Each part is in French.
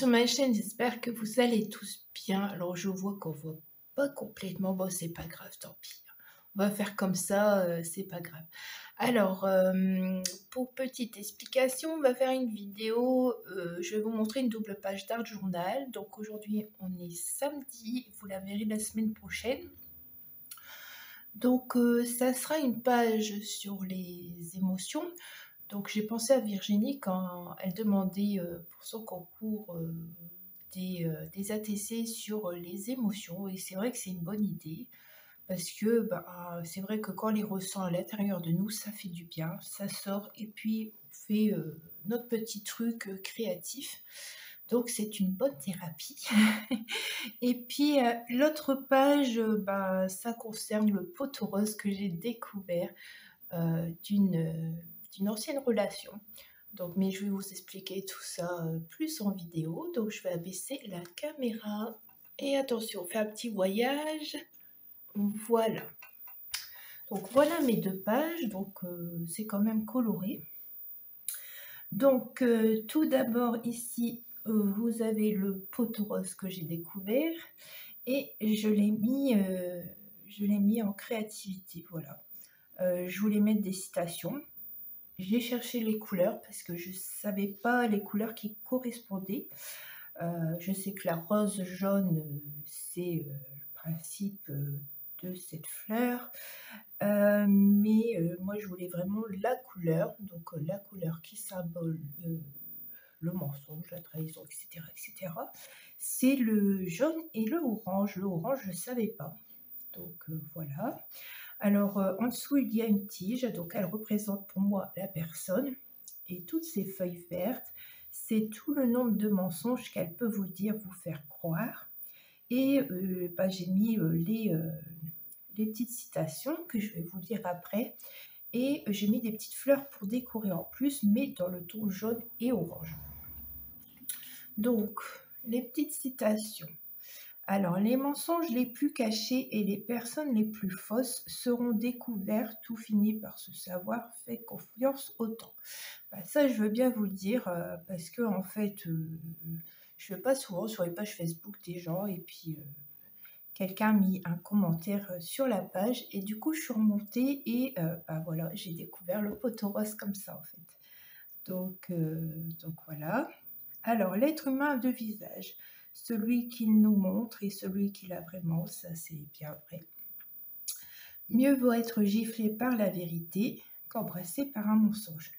sur ma chaîne, j'espère que vous allez tous bien. Alors je vois qu'on voit pas complètement, bon c'est pas grave, tant pis. On va faire comme ça, c'est pas grave. Alors, pour petite explication, on va faire une vidéo, je vais vous montrer une double page d'art journal. Donc aujourd'hui on est samedi, vous la verrez la semaine prochaine. Donc ça sera une page sur les émotions. Donc j'ai pensé à Virginie quand elle demandait pour son concours des ATC sur les émotions, et c'est vrai que c'est une bonne idée parce que c'est vrai que quand on les ressent à l'intérieur de nous, ça fait du bien, ça sort et puis on fait notre petit truc créatif. Donc c'est une bonne thérapie. Et puis l'autre page, ça concerne le pot rose que j'ai découvert d'une ancienne relation. Donc, mais je vais vous expliquer tout ça plus en vidéo. Donc, je vais abaisser la caméra. Et attention, on fait un petit voyage. Voilà. Donc, voilà mes deux pages. Donc, c'est quand même coloré. Donc, tout d'abord, ici, vous avez le pot rose que j'ai découvert. Et je l'ai mis en créativité. Voilà. Je voulais mettre des citations. J'ai cherché les couleurs parce que je ne savais pas les couleurs qui correspondaient. Je sais que la rose jaune, c'est le principe de cette fleur. Mais moi, je voulais vraiment la couleur. Donc, la couleur qui symbole le mensonge, la trahison, etc. etc. C'est le jaune et le orange. Le orange, je ne savais pas. Donc, voilà. Alors, en dessous, il y a une tige. Donc, elle représente pour moi la personne. Et toutes ces feuilles vertes, c'est tout le nombre de mensonges qu'elle peut vous dire, vous faire croire. Et j'ai mis les petites citations que je vais vous lire après. Et j'ai mis des petites fleurs pour décorer en plus, mais dans le ton jaune et orange. Donc, les petites citations. Alors, les mensonges les plus cachés et les personnes les plus fausses seront découverts, tout finit par se savoir, faites confiance au temps. Ça, je veux bien vous le dire, parce que en fait, je ne vais pas souvent sur les pages Facebook des gens, et puis quelqu'un a mis un commentaire sur la page, et du coup, je suis remontée, et voilà, j'ai découvert le poteau rose comme ça, en fait. Donc voilà. Alors, l'être humain a deux visages. Celui qu'il nous montre et celui qu'il a vraiment, ça c'est bien vrai. Mieux vaut être giflé par la vérité qu'embrassé par un mensonge.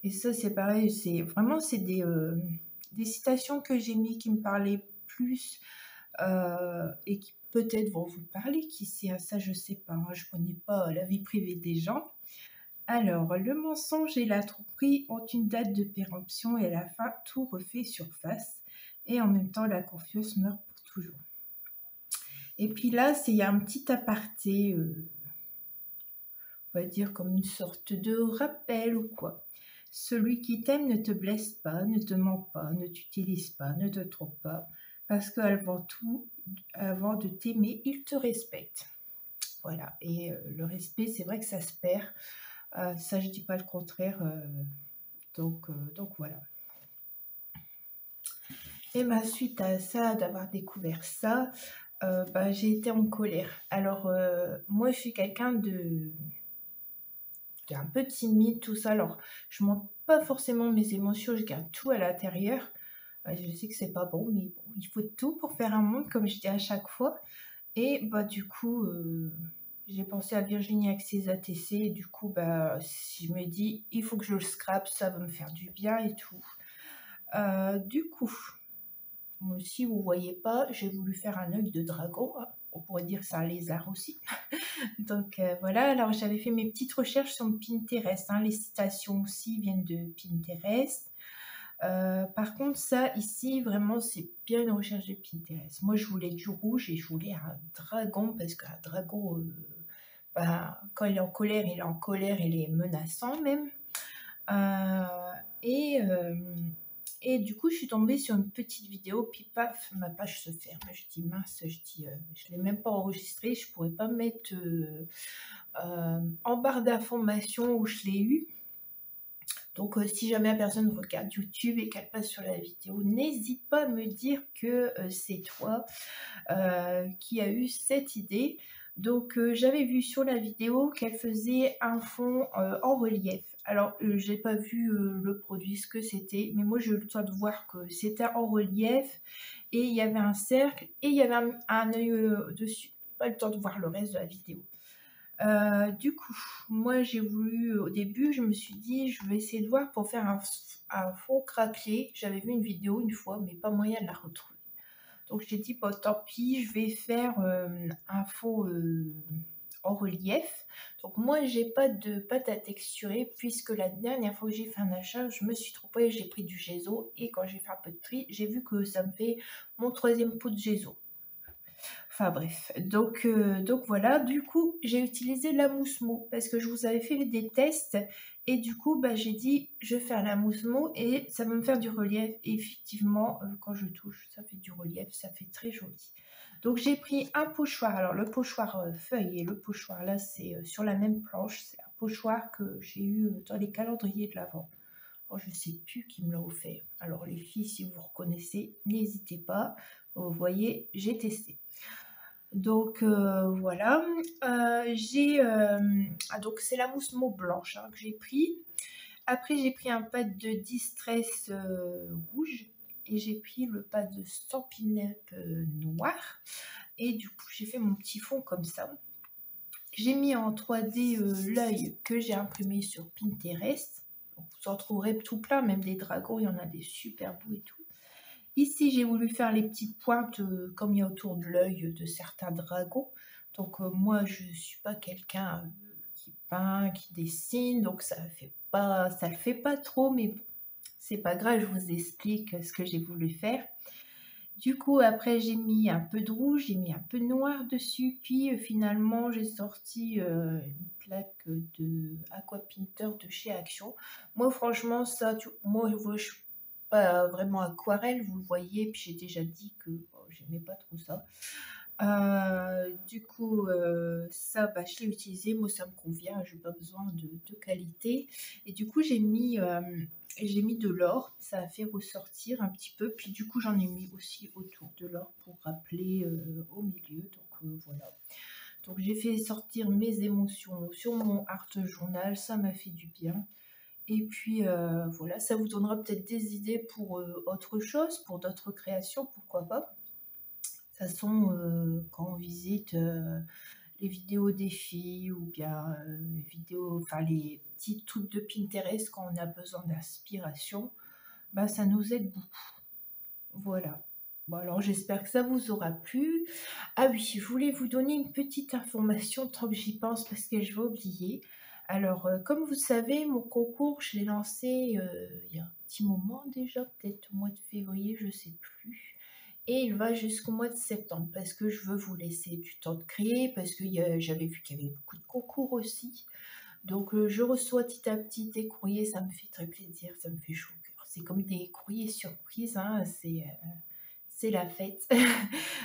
Et ça c'est pareil, c'est des citations que j'ai mis qui me parlaient plus et qui peut-être vont vous parler, qui sait, ça je sais pas, hein, je connais pas la vie privée des gens. Alors, le mensonge et la tromperie ont une date de péremption et à la fin, tout refait surface. Et en même temps, la confiance meurt pour toujours. Et puis là, il y a un petit aparté, on va dire comme une sorte de rappel ou quoi. Celui qui t'aime ne te blesse pas, ne te ment pas, ne t'utilise pas, ne te trompe pas, parce qu'avant tout, avant de t'aimer, il te respecte. Voilà, et le respect, c'est vrai que ça se perd. Ça, je dis pas le contraire. Donc voilà. Et suite à ça, d'avoir découvert ça, j'ai été en colère. Alors, moi, je suis quelqu'un qui est un peu timide, tout ça. Alors, je ne montre pas forcément mes émotions, je garde tout à l'intérieur. Je sais que c'est pas bon, mais bon, il faut tout pour faire un monde, comme je dis à chaque fois. Et du coup, j'ai pensé à Virginie avec ses ATC. Et du coup, je me dis, il faut que je le scrape, ça va me faire du bien et tout. Du coup, si vous ne voyez pas, j'ai voulu faire un œil de dragon. On pourrait dire que c'est un lézard aussi. Donc voilà, alors j'avais fait mes petites recherches sur Pinterest. Les citations aussi viennent de Pinterest. Par contre, ça ici, vraiment, c'est bien une recherche de Pinterest. Moi, je voulais du rouge et je voulais un dragon parce qu'un dragon, quand il est en colère, il est menaçant même. Et du coup, je suis tombée sur une petite vidéo, puis paf, ma page se ferme. Je dis mince, je ne l'ai même pas enregistrée, je ne pourrais pas mettre en barre d'informations où je l'ai eu. Donc si jamais la personne regarde YouTube et qu'elle passe sur la vidéo, n'hésite pas à me dire que c'est toi qui a eu cette idée. Donc j'avais vu sur la vidéo qu'elle faisait un fond en relief. Alors j'ai pas vu le produit, ce que c'était, mais moi j'ai eu le temps de voir que c'était en relief et il y avait un cercle et il y avait un œil dessus. Pas le temps de voir le reste de la vidéo. Du coup, moi j'ai voulu, au début, je me suis dit, je vais essayer de voir pour faire un fond craquelé. J'avais vu une vidéo une fois, mais pas moyen de la retrouver. Donc j'ai dit, bon, tant pis, je vais faire un fond en relief. Donc moi, j'ai pas de pâte à texturer, puisque la dernière fois que j'ai fait un achat, je me suis trompée, j'ai pris du Gesso. Et quand j'ai fait un peu de tri, j'ai vu que ça me fait mon 3e pot de Gesso. Enfin bref, donc voilà, du coup j'ai utilisé la mousse mou parce que je vous avais fait des tests et du coup bah, j'ai dit je vais faire la mousse mou et ça va me faire du relief et effectivement quand je touche ça fait du relief, ça fait très joli. Donc j'ai pris un pochoir, alors le pochoir feuille et le pochoir là c'est sur la même planche, c'est un pochoir que j'ai eu dans les calendriers de l'Avent. Oh, je ne sais plus qui me l'a offert. Alors les filles, si vous reconnaissez, n'hésitez pas. Vous voyez, j'ai testé. Donc voilà, donc c'est la mousse mot blanche que j'ai pris. Après j'ai pris un pad de Distress rouge et j'ai pris le pad de Stampin' Up noir. Et du coup j'ai fait mon petit fond comme ça. J'ai mis en 3D l'œil que j'ai imprimé sur Pinterest. Donc, vous en trouverez tout plein, même des dragons, il y en a des super beaux et tout. Ici, j'ai voulu faire les petites pointes comme il y a autour de l'œil de certains dragons. Donc moi, je ne suis pas quelqu'un qui peint, qui dessine, donc ça le fait pas trop, mais bon, c'est pas grave, je vous explique ce que j'ai voulu faire. Du coup, après, j'ai mis un peu de rouge, j'ai mis un peu de noir dessus, puis finalement, j'ai sorti une plaque de Aqua Pinter de chez Action. Moi, franchement, ça, moi, je suis pas vraiment aquarelle, vous le voyez, puis j'ai déjà dit que j'aimais pas trop ça. Du coup, ça, bah, je l'ai utilisé, moi ça me convient, j'ai pas besoin de qualité. Et du coup, j'ai mis de l'or, ça a fait ressortir un petit peu. Puis du coup, j'en ai mis aussi autour de l'or pour rappeler au milieu. Donc voilà. Donc j'ai fait sortir mes émotions sur mon art journal, ça m'a fait du bien. Et puis voilà, ça vous donnera peut-être des idées pour autre chose, pour d'autres créations, pourquoi pas. De toute façon, quand on visite les vidéos des filles ou bien les vidéos, enfin les petits trucs de Pinterest quand on a besoin d'inspiration, bah, ça nous aide beaucoup. Voilà. Bon, alors j'espère que ça vous aura plu. Ah oui, je voulais vous donner une petite information tant que j'y pense parce que je vais oublier. Alors, comme vous savez, mon concours, je l'ai lancé il y a un petit moment déjà, peut-être au mois de février, je ne sais plus. Et il va jusqu'au mois de septembre parce que je veux vous laisser du temps de créer, parce que j'avais vu qu'il y avait beaucoup de concours aussi. Donc je reçois petit à petit des courriers, ça me fait très plaisir, ça me fait chaud au cœur. C'est comme des courriers surprises, hein, c'est la fête.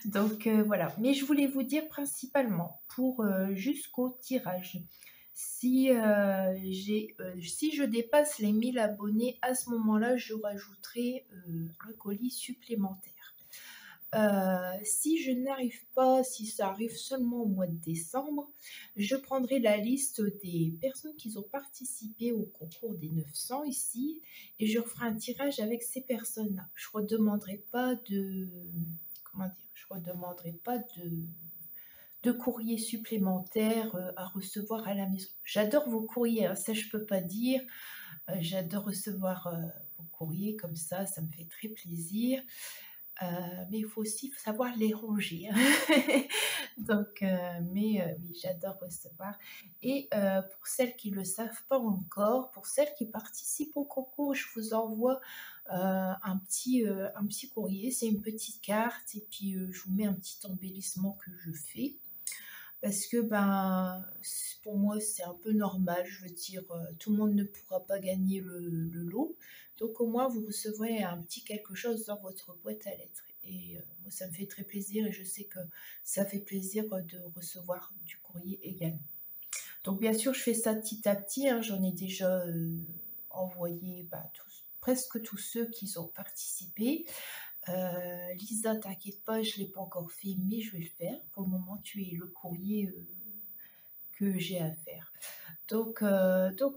Donc voilà. Mais je voulais vous dire principalement pour jusqu'au tirage. Si je dépasse les 1000 abonnés, à ce moment-là, je rajouterai un colis supplémentaire. Si je n'arrive pas, si ça arrive seulement au mois de décembre, je prendrai la liste des personnes qui ont participé au concours des 900 ici et je referai un tirage avec ces personnes-là. Je ne redemanderai pas de... Comment dire? Je redemanderai pas de courrier supplémentaire à recevoir à la maison. J'adore vos courriers, hein, ça je peux pas dire. J'adore recevoir vos courriers comme ça me fait très plaisir. Mais il faut aussi savoir les ranger, hein. Donc, mais j'adore recevoir. Et pour celles qui ne le savent pas encore, pour celles qui participent au concours, je vous envoie un petit courrier. C'est une petite carte et puis je vous mets un petit embellissement que je fais. Parce que ben, pour moi, c'est un peu normal. Je veux dire, tout le monde ne pourra pas gagner le lot. Donc au moins, vous recevrez un petit quelque chose dans votre boîte à lettres. Et moi, ça me fait très plaisir et je sais que ça fait plaisir de recevoir du courrier également. Donc bien sûr, je fais ça petit à petit, hein. J'en ai déjà envoyer presque tous ceux qui ont participé. Lisa, t'inquiète pas, je ne l'ai pas encore fait, mais je vais le faire. Pour le moment, tu es le courrier que j'ai à faire. Donc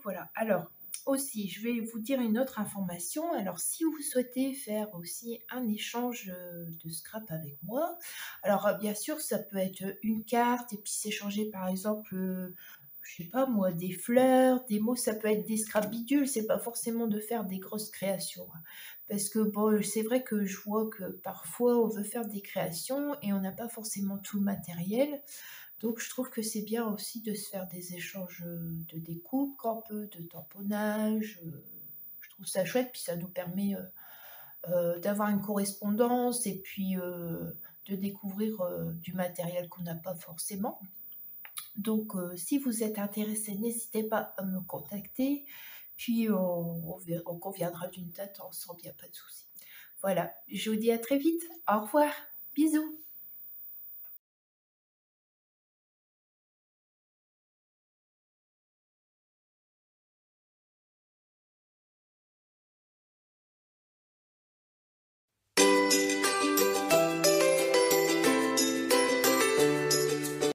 voilà. Alors, aussi, je vais vous dire une autre information. Alors, si vous souhaitez faire aussi un échange de scrap avec moi, alors bien sûr, ça peut être une carte et puis s'échanger par exemple, je sais pas moi, des fleurs, des mots, ça peut être des scraps bidules, c'est pas forcément de faire des grosses créations, hein. Parce que bon, c'est vrai que je vois que parfois on veut faire des créations et on n'a pas forcément tout le matériel. Donc je trouve que c'est bien aussi de se faire des échanges, de découpe un peu, de tamponnage, je trouve ça chouette, puis ça nous permet, d'avoir une correspondance et puis, de découvrir, du matériel qu'on n'a pas forcément. Donc si vous êtes intéressé, n'hésitez pas à me contacter, puis on conviendra d'une date ensemble, il y a pas de souci. Voilà, je vous dis à très vite. Au revoir, bisous.